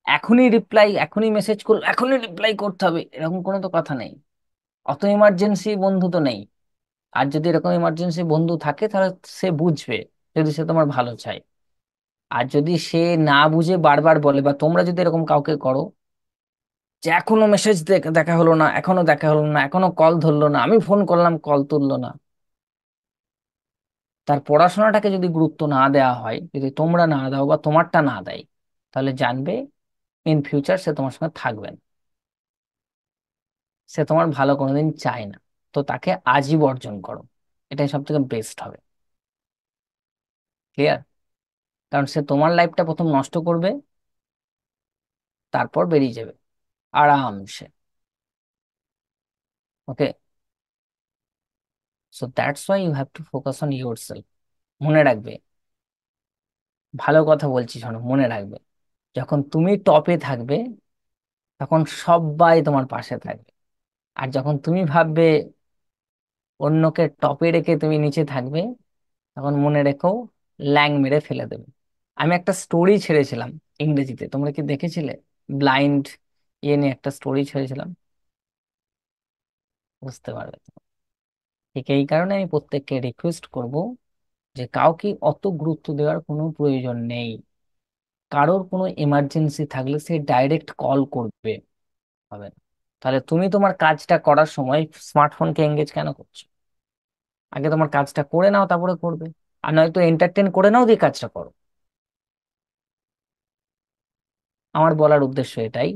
এখনই রিপ্লাই, এখনই মেসেজ করলো, এখনই রিপ্লাই করতে হবে, এরকম কোনো তো কথা নেই। অত ইমার্জেন্সি বন্ধু তো নেই। আর যদি এরকম ইমার্জেন্সি বন্ধু থাকে তাহলে সে বুঝবে, যদি সে তোমার ভালো চায়। আর যদি সে না বুঝে বারবার বলে, বা তোমরা যদি এরকম কাউকে করো যে এখনো মেসেজ দেখা হলো না, এখনো দেখা হলো না, এখনো কল ধরলো না, আমি ফোন করলাম কল তুললো না, তার পড়াশোনাটাকে যদি গুরুত্ব না দেওয়া হয়, যদি তোমরা না দাও বা তোমারটা না দেয়, তাহলে জানবে ইন ফিউচার সে তোমার সঙ্গে থাকবে না, সে তোমার ভালো কোনোদিন চায় না। তো তাকে আজই বর্জন করো, এটাই সব থেকে বেস্ট হবে। ক্লিয়ার? কারণ সে তোমার লাইফটা প্রথম নষ্ট করবে, তারপর বেরিয়ে যাবে আরামসে। Okay, so that's why you have to focus on yourself. মনে রাখবে, ভালো কথা বলছি, শোনো, মনে রাখবে, যখন তুমি টপে থাকবে তখন সবাই তোমার পাশে থাকবে। আর যখন তুমি ভাববে অন্যকে টপে রেখে তুমি নিচে থাকবে, তখন মনে রেখো, ল্যাং মেরে ফেলে দেবে। আমি একটা স্টোরি ছেড়েছিলাম ইংরেজিতে, তোমরা কি দেখেছিলে? ব্লাইন্ড ইয়ে নিয়ে একটা স্টোরি ছেড়েছিলাম, বুঝতে পারবে তো। ঠিক এই কারণে আমি প্রত্যেককে রিকোয়েস্ট করব যে কাউকে অত গুরুত্ব দেওয়ার কোনো প্রয়োজন নেই। কারোর কোনো এমার্জেন্সি থাকলে সে ডাইরেক্ট কল করবে, হবে না। তাহলে তুমি তোমার কাজটা করার সময় স্মার্টফোনকে এঙ্গেজ কেন করছো? আগে তোমার কাজটা করে নাও, তারপরে করবে। আর নয়তো এন্টারটেন করে নাও, দিয়ে কাজটা করো। আমার বলার উদ্দেশ্য এটাই,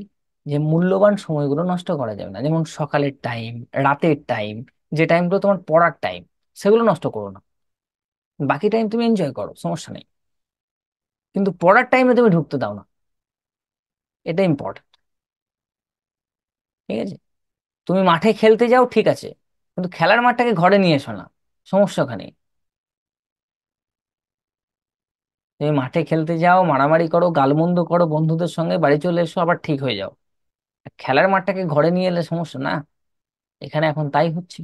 যে মূল্যবান সময়গুলো নষ্ট করা যাবে না। যেমন সকালের টাইম, রাতের টাইম, যে টাইমগুলো তোমার পড়ার টাইম, সেগুলো নষ্ট করো না। বাকি টাইম তুমি এনজয় করো, সমস্যা নেই। কিন্তু পড়ার টাইমে তুমি ঢুকতে দাও না, এটা ইম্পর্টেন্ট। ঠিক আছে? তুমি মাঠে খেলতে যাও, ঠিক আছে, কিন্তু খেলার মাঠটাকে ঘরে নিয়ে এসো না, সমস্যা ওখানে। তুমি মাঠে খেলতে যাও, মারামারি করো, গালমন্দ করো বন্ধুদের সঙ্গে, বাড়ি চলে এসো, আবার ঠিক হয়ে যাও। আর খেলার মাঠটাকে ঘরে নিয়ে এলে সমস্যা না, এখানে এখন তাই হচ্ছে।